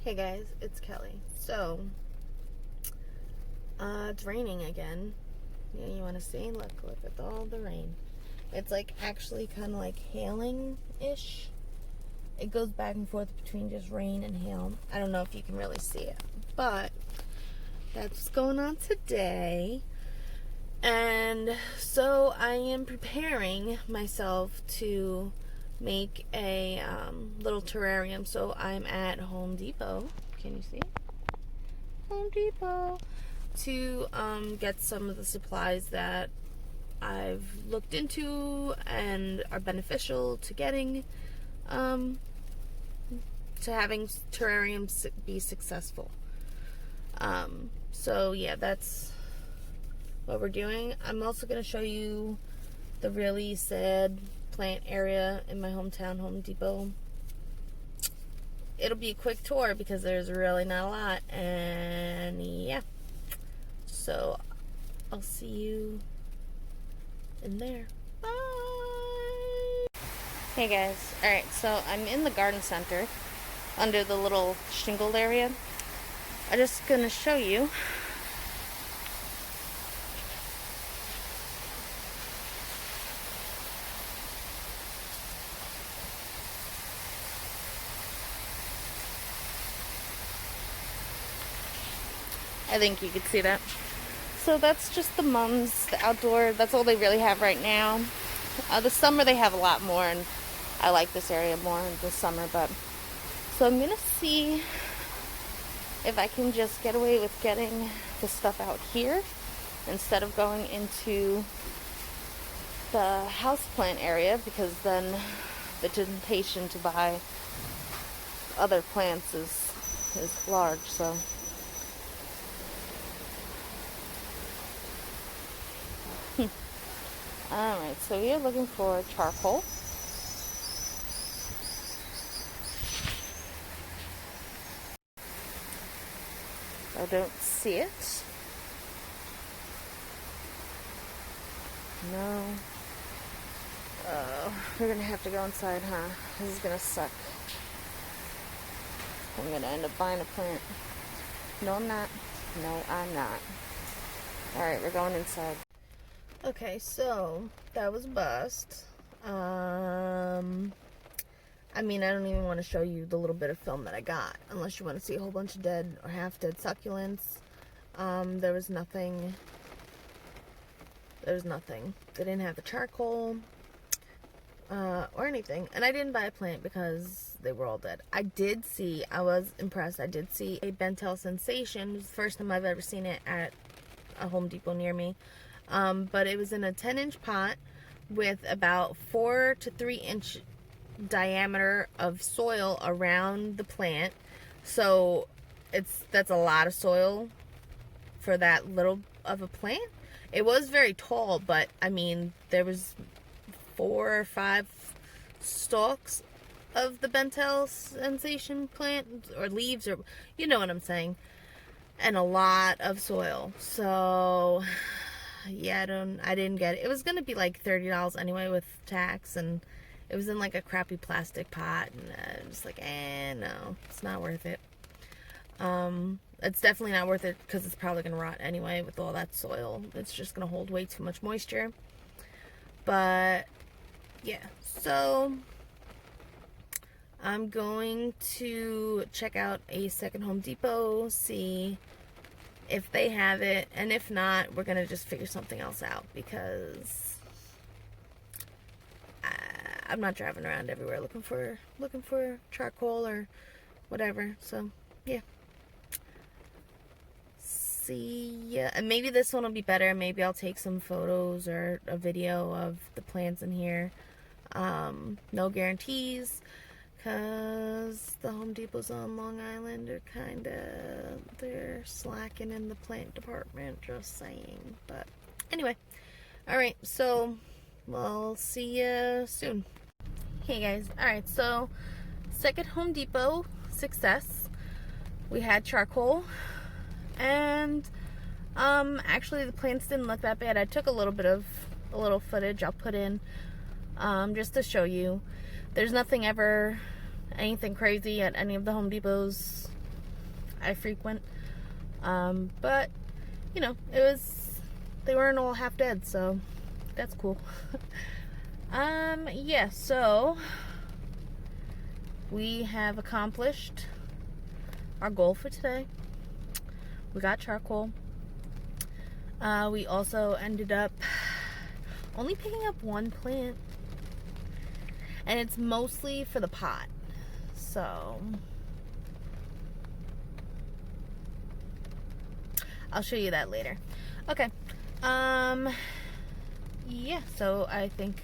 Hey guys, it's Kelly. So, it's raining again. Yeah, you want to see? Look at all the rain. It's like actually kind of like hailing-ish. It goes back and forth between just rain and hail. I don't know if you can really see it, but that's what's going on today. And so I am preparing myself to make a little terrarium. So I'm at Home Depot. Can you see? Home Depot to get some of the supplies that I've looked into and are beneficial to getting to having terrariums be successful. So yeah, that's what we're doing. I'm also going to show you the really sad plant area in my hometown, Home Depot. It'll be a quick tour because there's really not a lot, and yeah, so I'll see you in there. Bye. Hey guys, alright, so I'm in the garden center under the little shingled area. I'm just gonna show you I think you could see that. So that's just the mums, the outdoor, that's all they really have right now. The summer they have a lot more, and I like this area more in the summer, but so I'm gonna see if I can just get away with getting the stuff out here instead of going into the houseplant area, because then the temptation to buy other plants is large. So alright, so we are looking for charcoal. I don't see it. No. Oh, we're gonna have to go inside, huh? This is gonna suck. I'm gonna end up buying a plant. No, I'm not. No, I'm not. Alright, we're going inside. Okay, so that was a bust. I mean, I don't even want to show you the little bit of film that I got, unless you want to see a whole bunch of dead or half-dead succulents. There was nothing. There's nothing. They didn't have the charcoal or anything. And I didn't buy a plant because they were all dead. I was impressed. I did see a Bentel Sensation. It was the first time I've ever seen it at a Home Depot near me. But it was in a 10-inch pot with about 4 to 3 inch diameter of soil around the plant. So that's a lot of soil for that little of a plant. It was very tall, but I mean, there was 4 or 5 stalks of the Bentel Sensation plant, or leaves, or you know what I'm saying, and a lot of soil. So yeah, I didn't get it. It was gonna be like $30 anyway with tax, and it was in like a crappy plastic pot, and I was like, no, it's not worth it. It's definitely not worth it because it's probably gonna rot anyway with all that soil. It's just gonna hold way too much moisture. But yeah, so I'm going to check out a second Home Depot, see if they have it, and if not, we're gonna just figure something else out, because I'm not driving around everywhere looking for charcoal or whatever. So yeah, see ya. And maybe this one will be better. Maybe I'll take some photos or a video of the plants in here. No guarantees, because the Home Depot's on Long Island are they're slacking in the plant department, just saying. But anyway, alright, so we'll see you soon. Hey guys, alright, so second Home Depot success. We had charcoal, and actually the plants didn't look that bad. I took a little footage I'll put in just to show you. There's nothing crazy at any of the Home Depots I frequent. But, you know, they weren't all half dead, so that's cool. Yeah, so we have accomplished our goal for today. We got charcoal. We also ended up only picking up one plant, and it's mostly for the pot, so I'll show you that later. Okay, yeah, so I think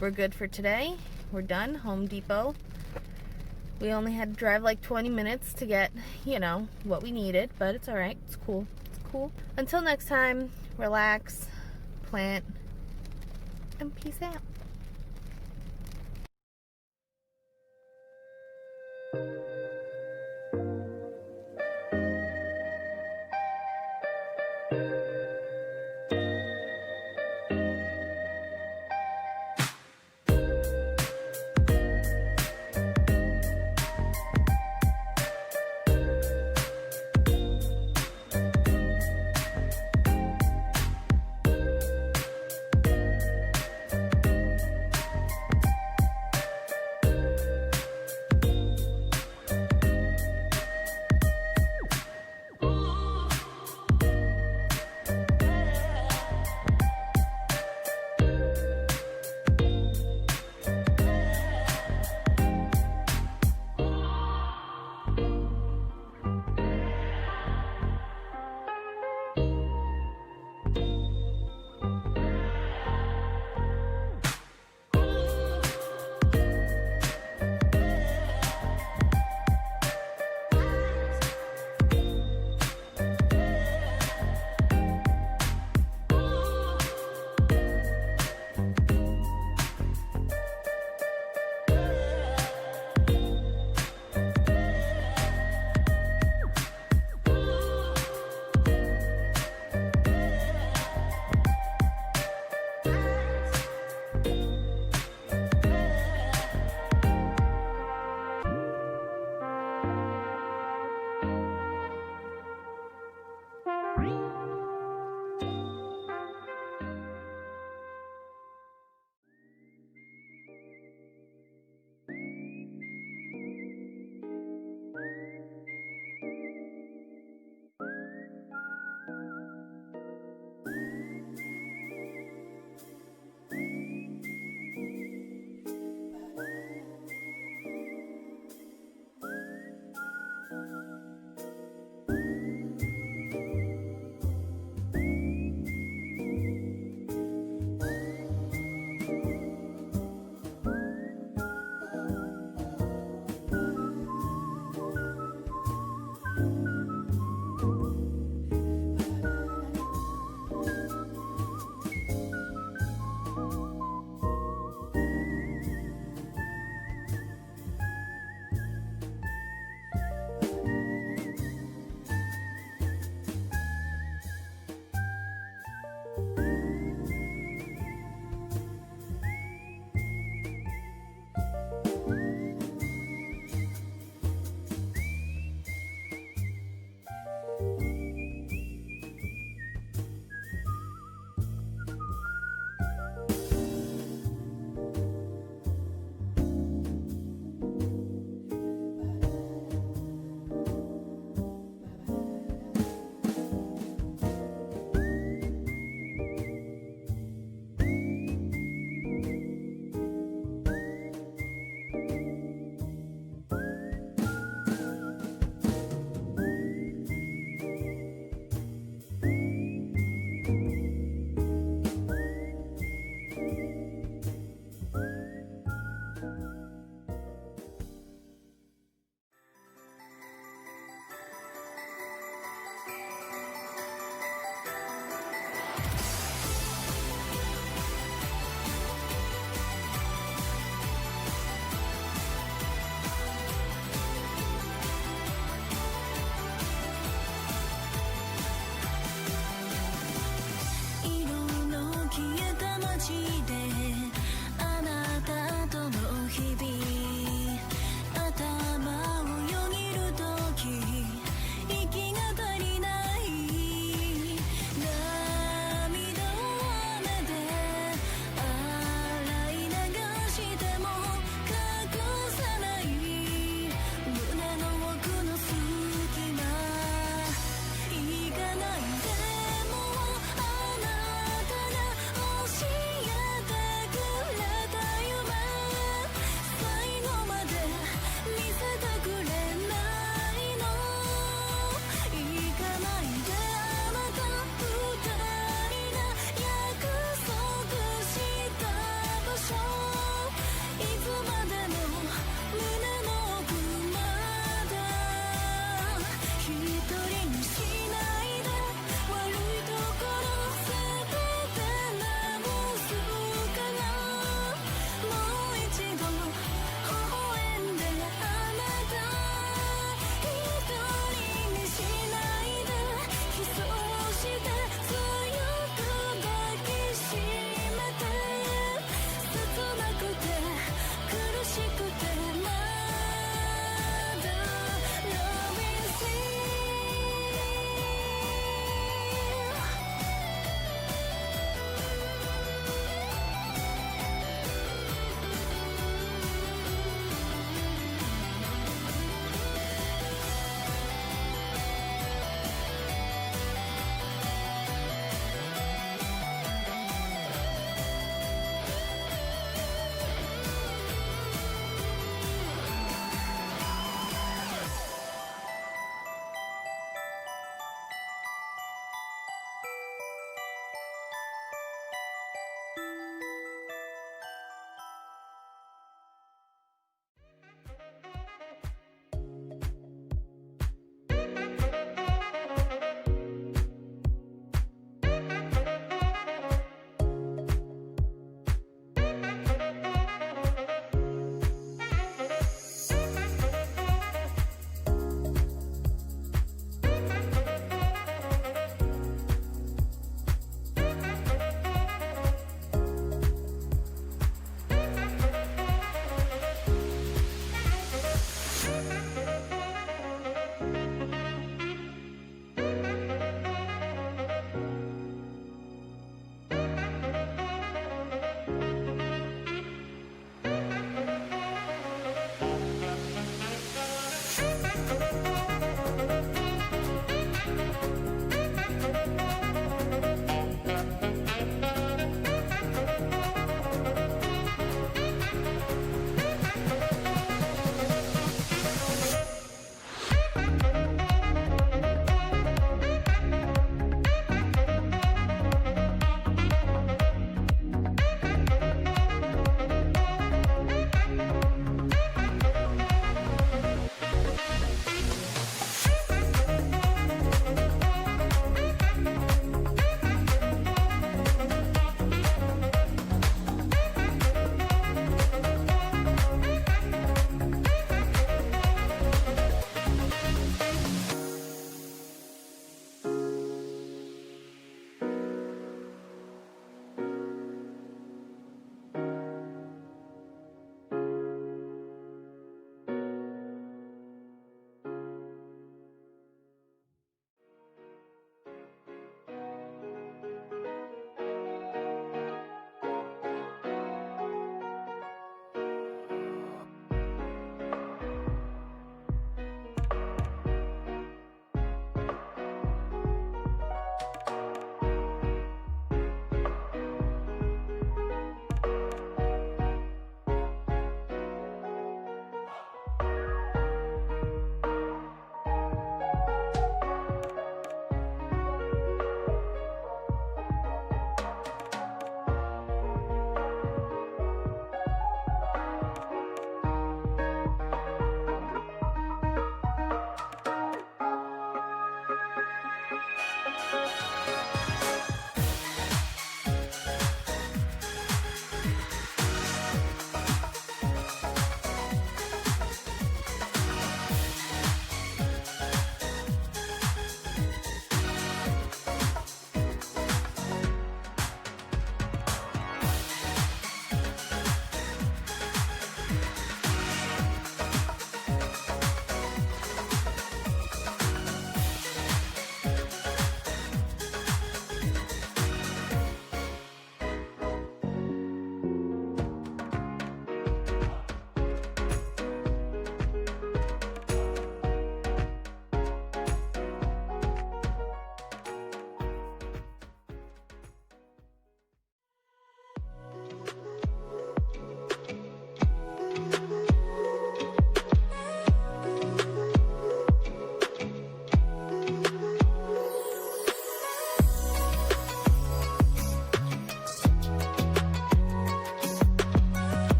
we're good for today. We're done. Home Depot. We only had to drive like 20 minutes to get, you know, what we needed, but it's alright. It's cool. It's cool. Until next time, relax, plant, and peace out.